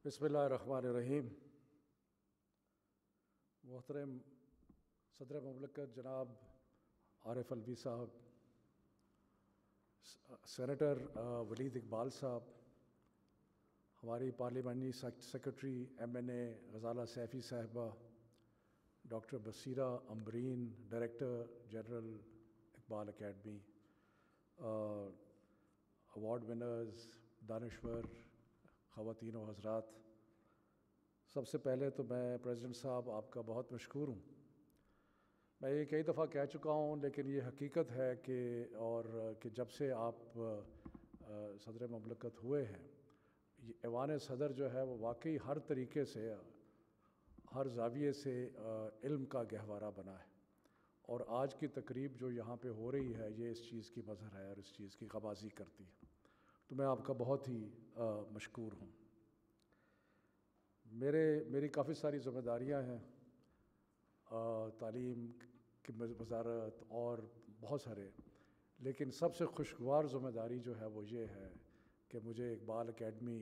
بسم اللہ الرحمن الرحیم۔ محترم صدر مملکت جناب عارف الوی صاحب، سینیٹر ولید اقبال صاحب، ہماری پارلیمانی سیکرٹری MNA غزالہ سیفی صاحبہ، doctor Basira Ambreen, director general Iqbal academy, award winners, دانشور خواتین و حضرات، سب سے پہلے تو میں پریزیڈنٹ صاحب آپ کا بہت مشکور ہوں۔ میں یہ کئی دفعہ کہہ چکا ہوں، لیکن یہ حقیقت ہے کہ جب سے آپ صدر مملکت ہوئے ہیں، ایوان صدر جو ہے وہ واقعی ہر طریقے سے، ہر زاویے سے علم کا گہوارہ بنا ہے، اور آج کی تقریب جو یہاں پہ ہو رہی ہے یہ اس چیز کی مظہر ہے اور اس چیز کی غبازی کرتی ہے، تو میں آپ کا بہت ہی مشکور ہوں۔ میری کافی ساری ذمہ داریاں ہیں، تعلیم کی وزارت اور بہت سارے، لیکن سب سے خوشگوار ذمہ داری جو ہے وہ یہ ہے کہ مجھے اقبال اکیڈمی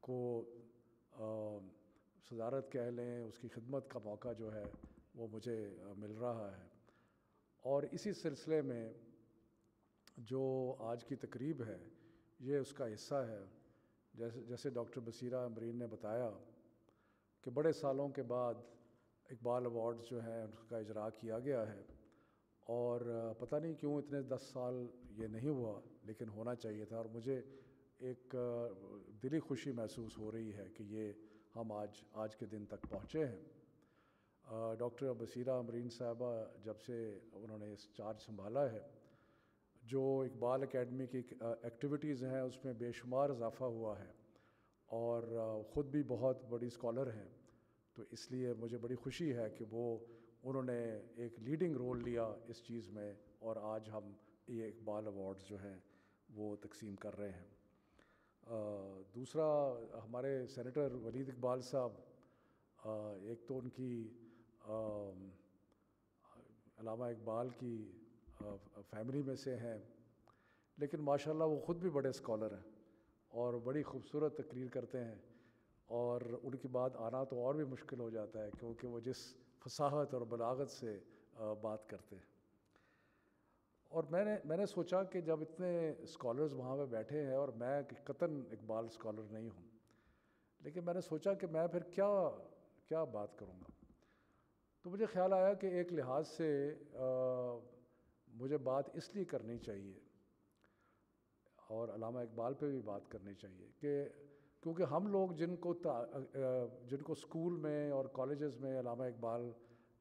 کو صدارت کہہ لیں، اس کی خدمت کا موقع جو ہے وہ مجھے مل رہا ہے، اور اسی سلسلے میں جو آج کی تقریب ہے یہ اس کا حصہ ہے۔ جیسے ڈاکٹر بصیرہ امبرین نے بتایا کہ بڑے سالوں کے بعد اقبال ایوارڈز جو ہیں اس کا اجراء کیا گیا ہے، اور پتہ نہیں کیوں اتنے 10 سال یہ نہیں ہوا، لیکن ہونا چاہیے تھا، اور مجھے ایک دلی خوشی محسوس ہو رہی ہے کہ یہ ہم آج کے دن تک پہنچے ہیں۔ ڈاکٹر بصیرہ امبرین صاحبہ جب سے انہوں نے اس چارج سنبھالا ہے، جو اقبال اکیڈمی کی ایکٹیویٹیز ہیں اس میں بے شمار اضافہ ہوا ہے، اور خود بھی بہت بڑی اسکالر ہیں، تو اس لیے مجھے بڑی خوشی ہے کہ انہوں نے ایک لیڈنگ رول لیا اس چیز میں، اور آج ہم یہ اقبال ایوارڈز جو ہیں وہ تقسیم کر رہے ہیں۔ دوسرا، ہمارے سینیٹر ولید اقبال صاحب، ایک تو ان کی علامہ اقبال کی فیملی میں سے ہیں، لیکن ماشاءاللہ وہ خود بھی بڑے اسکالر ہیں اور بڑی خوبصورت تقریر کرتے ہیں، اور ان کی بات آنا تو اور بھی مشکل ہو جاتا ہے کیونکہ وہ جس فصاحت اور بلاغت سے بات کرتے ہیں۔ اور میں نے سوچا کہ جب اتنے اسکالرز وہاں پہ بیٹھے ہیں، اور میں قطعاً اقبال اسکالر نہیں ہوں، لیکن میں نے سوچا کہ میں پھر کیا بات کروں گا، تو مجھے خیال آیا کہ ایک لحاظ سے مجھے بات اس لیے کرنی چاہیے اور علامہ اقبال پہ بھی بات کرنی چاہیے کیونکہ ہم لوگ جن کو اسکول میں اور کالجز میں علامہ اقبال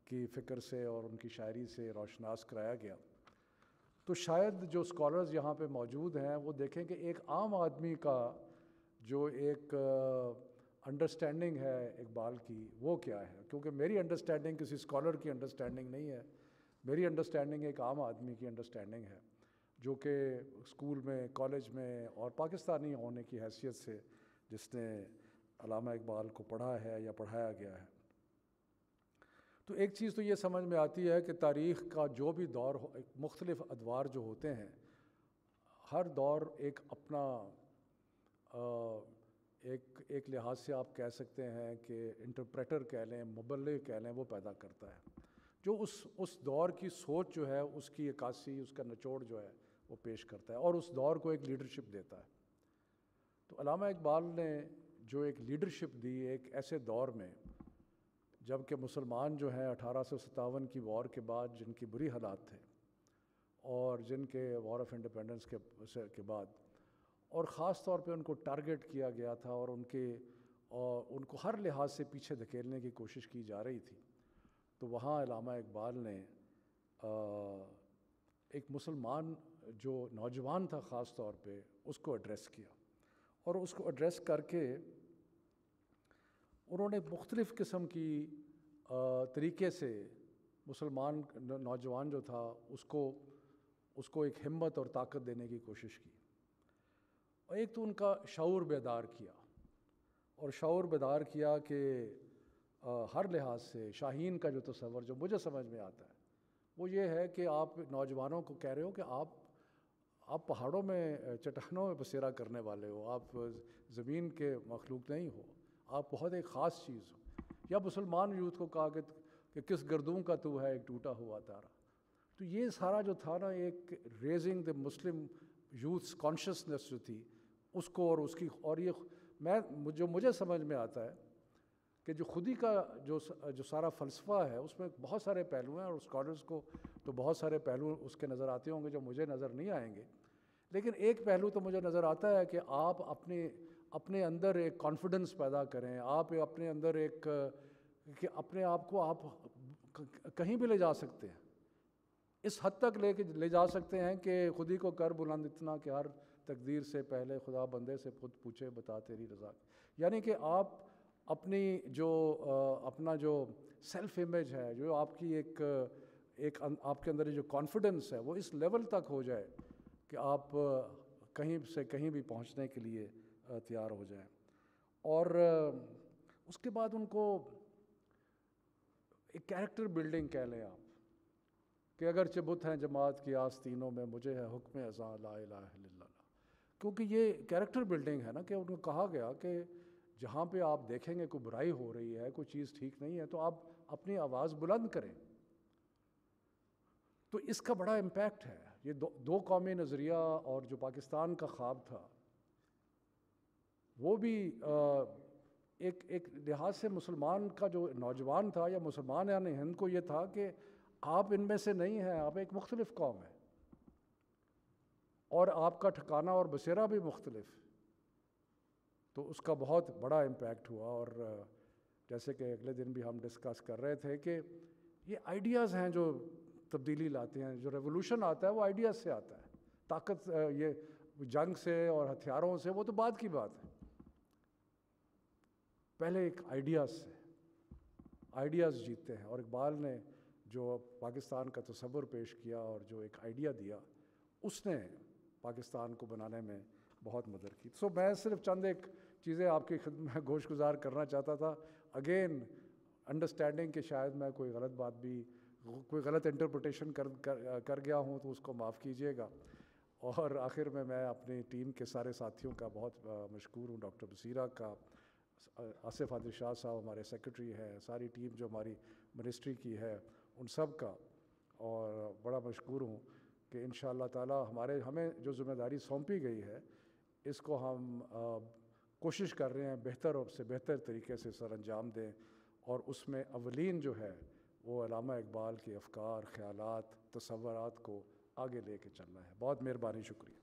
کی فکر سے اور ان کی شاعری سے روشناس کرایا گیا، تو شاید جو اسکالرز یہاں پہ موجود ہیں وہ دیکھیں کہ ایک عام آدمی کا جو ایک انڈرسٹینڈنگ ہے اقبال کی وہ کیا ہے، کیونکہ میری انڈرسٹینڈنگ کسی اسکالر کی انڈرسٹینڈنگ نہیں ہے، میری انڈرسٹینڈنگ ایک عام آدمی کی انڈرسٹینڈنگ ہے، جو کہ اسکول میں، کالج میں اور پاکستانی ہونے کی حیثیت سے جس نے علامہ اقبال کو پڑھا ہے یا پڑھایا گیا ہے۔ تو ایک چیز تو یہ سمجھ میں آتی ہے کہ تاریخ کا جو بھی دور مختلف ادوار جو ہوتے ہیں، ہر دور ایک اپنا ایک لحاظ سے آپ کہہ سکتے ہیں کہ انٹرپریٹر کہہ لیں، مبلغ کہہ لیں، وہ پیدا کرتا ہے جو اس دور کی سوچ جو ہے، اس کی عکاسی، اس کا نچوڑ جو ہے وہ پیش کرتا ہے، اور اس دور کو ایک لیڈرشپ دیتا ہے۔ تو علامہ اقبال نے جو ایک لیڈرشپ دی ایک ایسے دور میں، جب کہ مسلمان جو ہیں 1857 کی وار کے بعد جن کی بری حالات تھے، اور جن کے وار آف انڈیپینڈنس کے بعد، اور خاص طور پہ ان کو ٹارگٹ کیا گیا تھا اور ان کو ہر لحاظ سے پیچھے دھکیلنے کی کوشش کی جا رہی تھی، تو وہاں علامہ اقبال نے ایک مسلمان جو نوجوان تھا خاص طور پہ اس کو ایڈریس کیا، اور اس کو ایڈریس کر کے انہوں نے مختلف قسم کی طریقے سے مسلمان نوجوان جو تھا اس کو ایک ہمت اور طاقت دینے کی کوشش کی، اور ایک تو ان کا شعور بیدار کیا کہ ہر لحاظ سے شاہین کا جو تصور جو مجھے سمجھ میں آتا ہے وہ یہ ہے کہ آپ نوجوانوں کو کہہ رہے ہو کہ آپ پہاڑوں میں چٹانوں میں بسیرا کرنے والے ہو، آپ زمین کے مخلوق نہیں ہو، آپ بہت ایک خاص چیز ہو. یا مسلمان یوتھ کو کہا کہ کس گردوں کا تو ہے ایک ٹوٹا ہوا تارا. تو یہ سارا جو تھا نا ایک rising the Muslim youths consciousness جو تھی اس کو اور اس کی اور یہ جو مجھے سمجھ میں آتا ہے کہ جو خودی کا جو سارا فلسفہ ہے اس میں بہت سارے پہلو ہیں اور اسکالرس کو تو بہت سارے پہلو اس کے نظر آتے ہوں گے جو مجھے نظر نہیں آئیں گے. لیکن ایک پہلو تو مجھے نظر آتا ہے کہ آپ اپنے اندر ایک کانفیڈنس پیدا کریں. آپ اپنے اندر ایک کہ اپنے آپ کو آپ کہیں بھی لے جا سکتے ہیں, اس حد تک لے جا سکتے ہیں کہ خودی کو کر بلند اتنا کہ ہر تقدیر سے پہلے خدا بندے سے خود پوچھے بتا تیری رضا. یعنی کہ آپ اپنی اپنا جو سیلف امیج ہے, جو آپ کی ایک آپ کے اندر جو کانفیڈنس ہے وہ اس لیول تک ہو جائے کہ آپ کہیں سے کہیں بھی پہنچنے کے لیے تیار ہو جائیں. اور اس کے بعد ان کو ایک کیریکٹر بلڈنگ کہہ لیں آپ کہ اگرچہ بت ہیں جماعت کی آستینوں میں مجھے ہے حکم اذاں لا الہ الا اللہ. کیونکہ یہ کیریکٹر بلڈنگ ہے نا کہ ان کو کہا گیا کہ جہاں پہ آپ دیکھیں گے کوئی برائی ہو رہی ہے, کوئی چیز ٹھیک نہیں ہے, تو آپ اپنی آواز بلند کریں. تو اس کا بڑا امپیکٹ ہے. یہ دو قومی نظریہ اور جو پاکستان کا خواب تھا وہ بھی ایک لحاظ سے مسلمان کا جو نوجوان تھا یا مسلمان یعنی ہند کو یہ تھا کہ آپ ان میں سے نہیں ہیں, آپ ایک مختلف قوم ہیں اور آپ کا ٹھکانہ اور بسیرا بھی مختلف. تو اس کا بہت بڑا امپیکٹ ہوا. اور جیسے کہ اگلے دن بھی ہم ڈسکس کر رہے تھے کہ یہ آئیڈیاز ہیں جو تبدیلی لاتے ہیں. جو ریولوشن آتا ہے وہ آئیڈیاز سے آتا ہے. طاقت یہ جنگ سے اور ہتھیاروں سے وہ تو بعد کی بات ہے, پہلے ایک آئیڈیاز سے. آئیڈیاز جیتتے ہیں. اور اقبال نے جو پاکستان کا تصور پیش کیا اور جو ایک آئیڈیا دیا اس نے پاکستان کو بنانے میں بہت مدد کی. میں صرف چند ایک چیزیں آپ کی خدمت میں گوش گزار کرنا چاہتا تھا. اگین انڈرسٹینڈنگ کہ شاید میں کوئی غلط بات بھی کوئی غلط انٹرپریٹیشن کر گیا ہوں تو اس کو معاف کیجیے گا. اور آخر میں اپنی ٹیم کے سارے ساتھیوں کا بہت مشکور ہوں. ڈاکٹر بصیرہ کا, آصف عادل شاہ صاحب ہمارے سیکرٹری ہیں, ساری ٹیم جو ہماری منسٹری کی ہے ان سب کا, اور بڑا مشکور ہوں کہ انشاءاللہ تعالی ہمیں جو ذمہ داری سونپی گئی ہے اس کو ہم کوشش کر رہے ہیں بہتر اور سے بہتر طریقے سے سر انجام دیں. اور اس میں اولین جو ہے وہ علامہ اقبال کے افکار, خیالات, تصورات کو آگے لے کے چلنا ہے. بہت مہربانی, شکریہ.